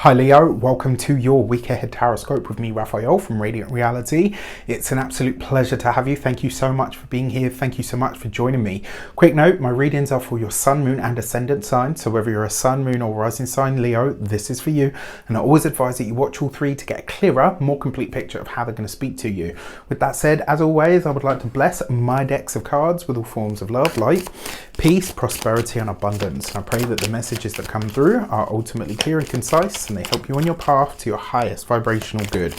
Hi Leo, welcome to your week ahead Taroscope with me, Raphael from Reydiant Reality. It's an absolute pleasure to have you. Thank you so much for being here. Thank you so much for joining me. Quick note, my readings are for your sun, moon and ascendant sign. So whether you're a sun, moon or rising sign Leo, this is for you. And I always advise that you watch all three to get a clearer, more complete picture of how they're going to speak to you. With that said, as always, I would like to bless my decks of cards with all forms of love, light, peace, prosperity and abundance. And I pray that the messages that come through are ultimately clear and concise, and they help you on your path to your highest vibrational good.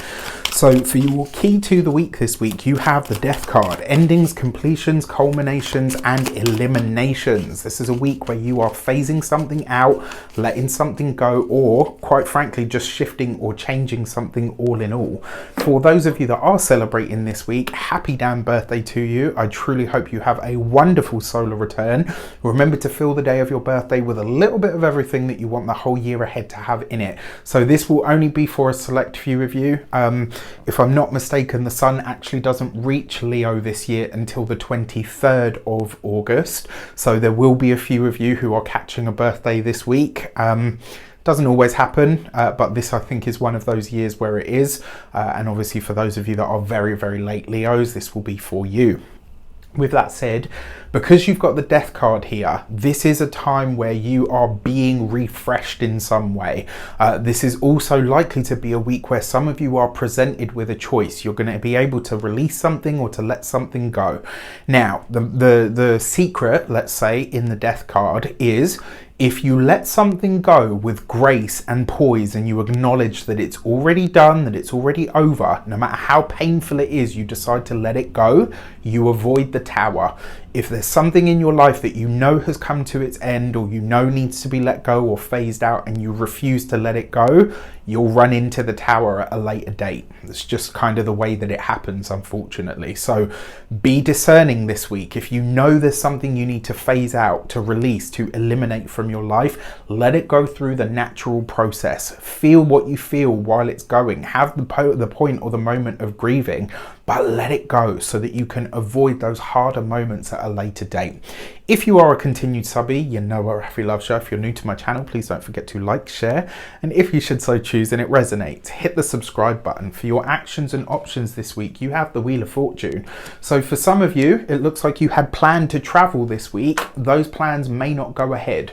So for your key to the week this week, you have the Death card. Endings, completions, culminations and eliminations. This is a week where you are phasing something out, letting something go, or quite frankly just shifting or changing something all in all. For those of you that are celebrating this week, happy damn birthday to you. I truly hope you have a wonderful solar return. Remember to fill the day of your birthday with a little bit of everything that you want the whole year ahead to have in it. So this will only be for a select few of you. If I'm not mistaken, the sun actually doesn't reach Leo this year until the 23rd of August. So there will be a few of you who are catching a birthday this week. Doesn't always happen, but this I think is one of those years where it is. And obviously for those of you that are very, very late Leos, this will be for you. With that said, because you've got the Death card here, this is a time where you are being refreshed in some way. This is also likely to be a week where some of you are presented with a choice. You're going to be able to release something or to let something go. Now, the secret, let's say, in the Death card is if you let something go with grace and poise and you acknowledge that it's already done, that it's already over, no matter how painful it is, you decide to let it go, you avoid the tower. If there's something in your life that you know has come to its end or you know needs to be let go or phased out and you refuse to let it go, you'll run into the tower at a later date. It's just kind of the way that it happens, unfortunately. So be discerning this week. If you know there's something you need to phase out, to release, to eliminate from your life, let it go through the natural process. Feel what you feel while it's going. Have the point or the moment of grieving, but let it go so that you can avoid those harder moments at a later date. If you are a continued subby, you know what Rafi loves you. If you're new to my channel, please don't forget to like, share, and if you should so choose and it resonates, hit the subscribe button. For your actions and options this week, you have the Wheel of Fortune. So for some of you, it looks like you had planned to travel this week. Those plans may not go ahead.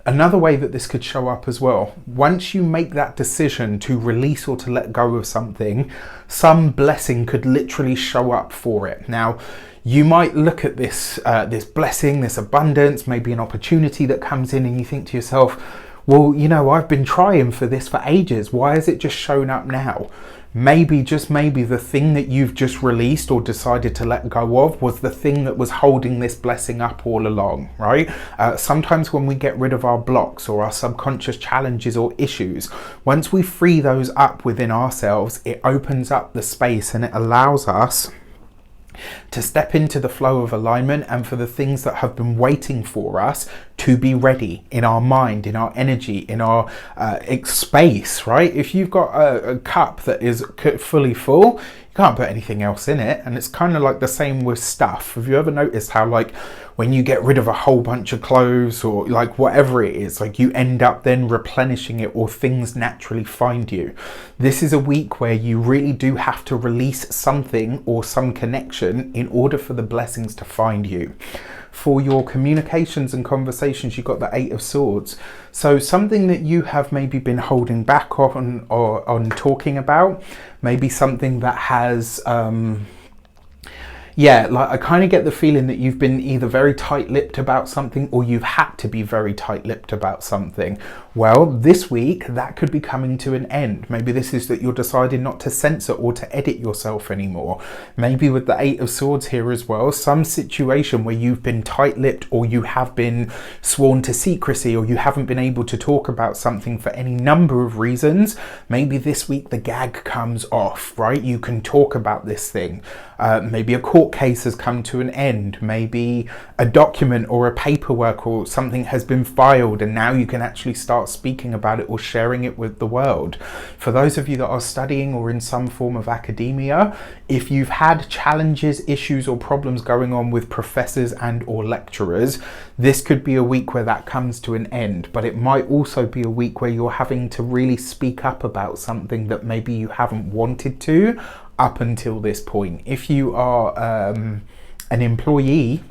Another way that this could show up as well, once you make that decision to release or to let go of something, some blessing could literally show up for it. Now, you might look at this, this blessing, this abundance, maybe an opportunity that comes in and you think to yourself, well, you know, I've been trying for this for ages. Why has it just shown up now? Maybe, just maybe, the thing that you've just released or decided to let go of was the thing that was holding this blessing up all along, right? Sometimes when we get rid of our blocks or our subconscious challenges or issues, once we free those up within ourselves, it opens up the space and it allows us to step into the flow of alignment and for the things that have been waiting for us to be ready in our mind, in our energy, in our space, right? If you've got a cup that is fully full, you can't put anything else in it. And it's kind of like the same with stuff. Have you ever noticed how, like, when you get rid of a whole bunch of clothes or like whatever it is, like you end up then replenishing it or things naturally find you? This is a week where you really do have to release something or some connection in order for the blessings to find you. For your communications and conversations, you've got the Eight of Swords. So something that you have maybe been holding back on or on talking about, maybe something that has yeah, like I kind of get the feeling that you've been either very tight-lipped about something or you've had to be very tight-lipped about something. Well, this week that could be coming to an end. Maybe this is that you're deciding not to censor or to edit yourself anymore. Maybe with the Eight of Swords here as well, some situation where you've been tight-lipped or you have been sworn to secrecy or you haven't been able to talk about something for any number of reasons. Maybe this week the gag comes off, right? You can talk about this thing. Maybe a court court case has come to an end. Maybe a document or a paperwork or something has been filed, and now you can actually start speaking about it or sharing it with the world. For those of you that are studying or in some form of academia, if you've had challenges, issues or problems going on with professors and or lecturers, this could be a week where that comes to an end. But it might also be a week where you're having to really speak up about something that maybe you haven't wanted to up until this point. If you are an employee,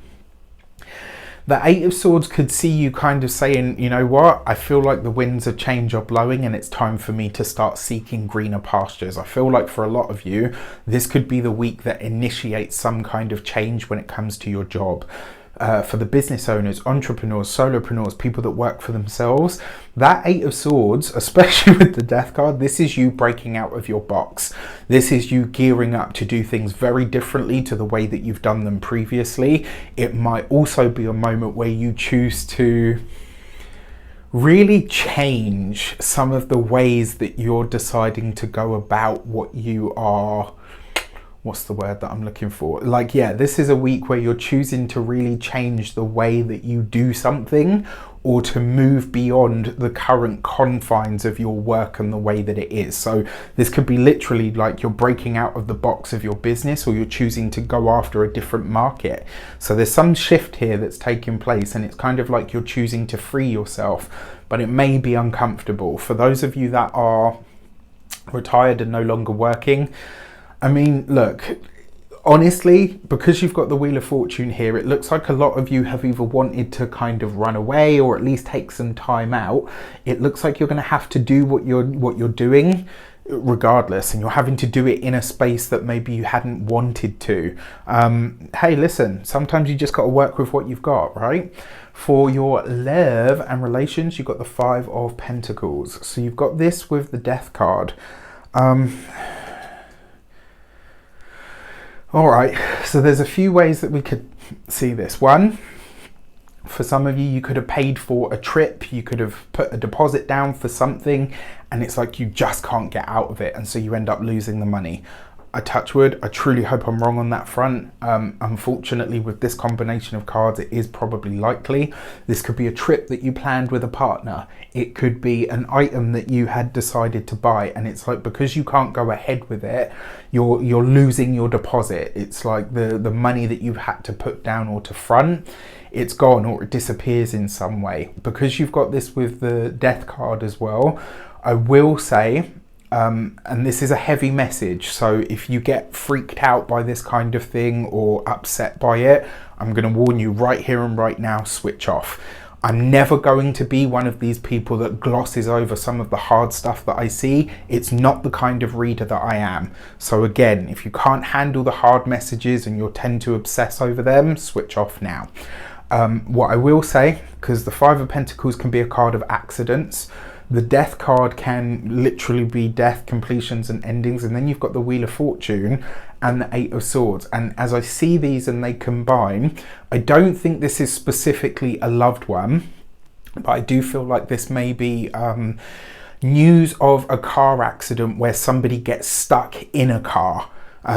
the Eight of Swords could see you kind of saying, you know what, I feel like the winds of change are blowing and it's time for me to start seeking greener pastures. I feel like for a lot of you, this could be the week that initiates some kind of change when it comes to your job. For the business owners, entrepreneurs, solopreneurs, people that work for themselves, that Eight of Swords, especially with the Death card, this is you breaking out of your box. This is you gearing up to do things very differently to the way that you've done them previously. It might also be a moment where you choose to really change some of the ways that you're deciding to go about what you are. What's the word that I'm looking for? Like, yeah, this is a week where you're choosing to really change the way that you do something, or to move beyond the current confines of your work and the way that it is. So this could be literally like you're breaking out of the box of your business, or you're choosing to go after a different market. So there's some shift here that's taking place, and it's kind of like you're choosing to free yourself, but it may be uncomfortable. For those of you that are retired and no longer working, I mean, look, honestly, because you've got the Wheel of Fortune here, it looks like a lot of you have either wanted to kind of run away or at least take some time out. It looks like you're going to have to do what you're doing regardless, and you're having to do it in a space that maybe you hadn't wanted to. Hey, listen, sometimes you just got to work with what you've got, right? For your love and relations, you've got the Five of Pentacles. So you've got this with the Death card. All right, so there's a few ways that we could see this. One, for some of you, you could have paid for a trip, you could have put a deposit down for something, and it's like you just can't get out of it, and so you end up losing the money. I touch wood, I truly hope I'm wrong on that front. Unfortunately, with this combination of cards, it is probably likely. This could be a trip that you planned with a partner. It could be an item that you had decided to buy, and it's like, because you can't go ahead with it, you're losing your deposit. It's like the money that you've had to put down or to front, it's gone, or it disappears in some way. Because you've got this with the Death card as well, I will say, and this is a heavy message, so if you get freaked out by this kind of thing or upset by it, I'm going to warn you right here and right now, switch off. I'm never going to be one of these people that glosses over some of the hard stuff that I see. It's not the kind of reader that I am. So again, if you can't handle the hard messages and you tend to obsess over them, switch off now. What I will say, because the Five of Pentacles can be a card of accidents, the Death card can literally be death, completions and endings, and then you've got the Wheel of Fortune and the Eight of Swords. And as I see these and they combine, I don't think this is specifically a loved one, but I do feel like this may be news of a car accident where somebody gets stuck in a car.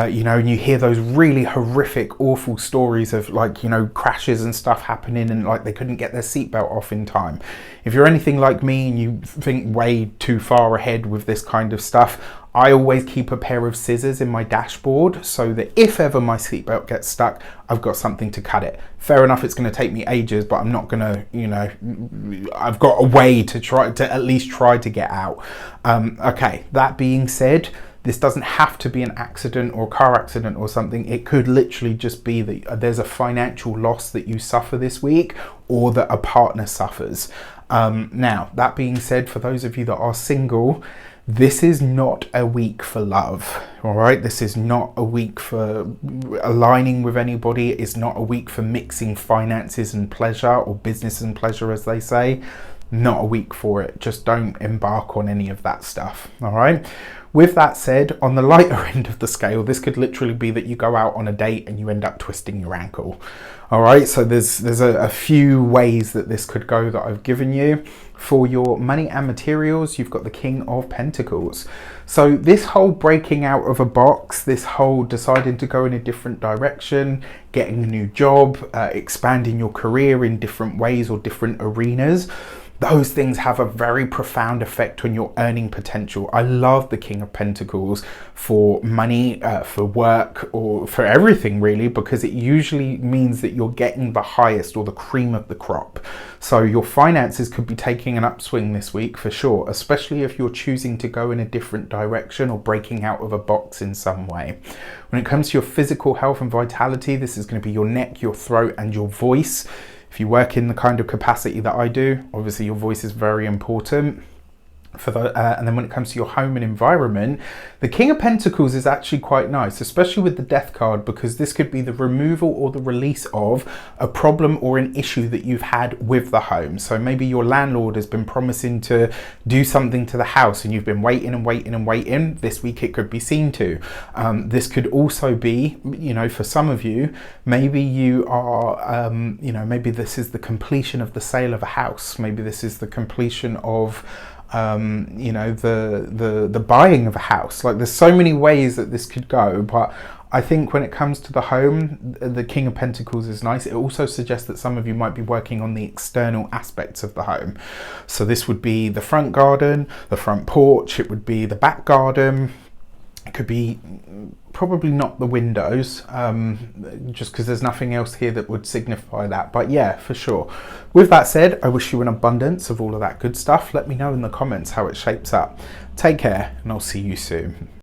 You know, and you hear those really horrific, awful stories of, like, you know, crashes and stuff happening, and like they couldn't get their seatbelt off in time. If you're anything like me and you think way too far ahead with this kind of stuff, I always keep a pair of scissors in my dashboard so that if ever my seatbelt gets stuck, I've got something to cut it. Fair enough, it's going to take me ages, but I'm not going to, you know, I've got a way to at least try to get out. Okay, that being said, this doesn't have to be an accident or car accident or something. It could literally just be that there's a financial loss that you suffer this week, or that a partner suffers. Now, that being said, for those of you that are single, this is not a week for love, all right? This is not a week for aligning with anybody. It's not a week for mixing finances and pleasure, or business and pleasure, as they say. not a week for it. Just don't embark on any of that stuff. All right. With that said, on the lighter end of the scale, this could literally be that you go out on a date and you end up twisting your ankle. All right, so there's a few ways that this could go that I've given you. For your money and materials, you've got the King of Pentacles. So this whole breaking out of a box, this whole deciding to go in a different direction, getting a new job, expanding your career in different ways or different arenas, those things have a very profound effect on your earning potential. I love the King of Pentacles for money, for work, or for everything really, because it usually means that you're getting the highest or the cream of the crop. So your finances could be taking an upswing this week for sure, especially if you're choosing to go in a different direction or breaking out of a box in some way. When it comes to your physical health and vitality, this is going to be your neck, your throat, and your voice. If you work in the kind of capacity that I do, obviously your voice is very important. And then when it comes to your home and environment, the King of Pentacles is actually quite nice, especially with the Death card, because this could be the removal or the release of a problem or an issue that you've had with the home. So maybe your landlord has been promising to do something to the house and you've been waiting and waiting and waiting. This week it could be seen to. This could also be, you know, for some of you, maybe you are, maybe this is the completion of the sale of a house. Maybe this is the completion of the buying of a house. Like, there's so many ways that this could go, but I think when it comes to the home, the King of Pentacles is nice. It also suggests that some of you might be working on the external aspects of the home. So this would be the front garden, the front porch, it would be the back garden. It could be probably not the windows, just because there's nothing else here that would signify that. But yeah, for sure. With that said, I wish you an abundance of all of that good stuff. Let me know in the comments how it shapes up. Take care, and I'll see you soon.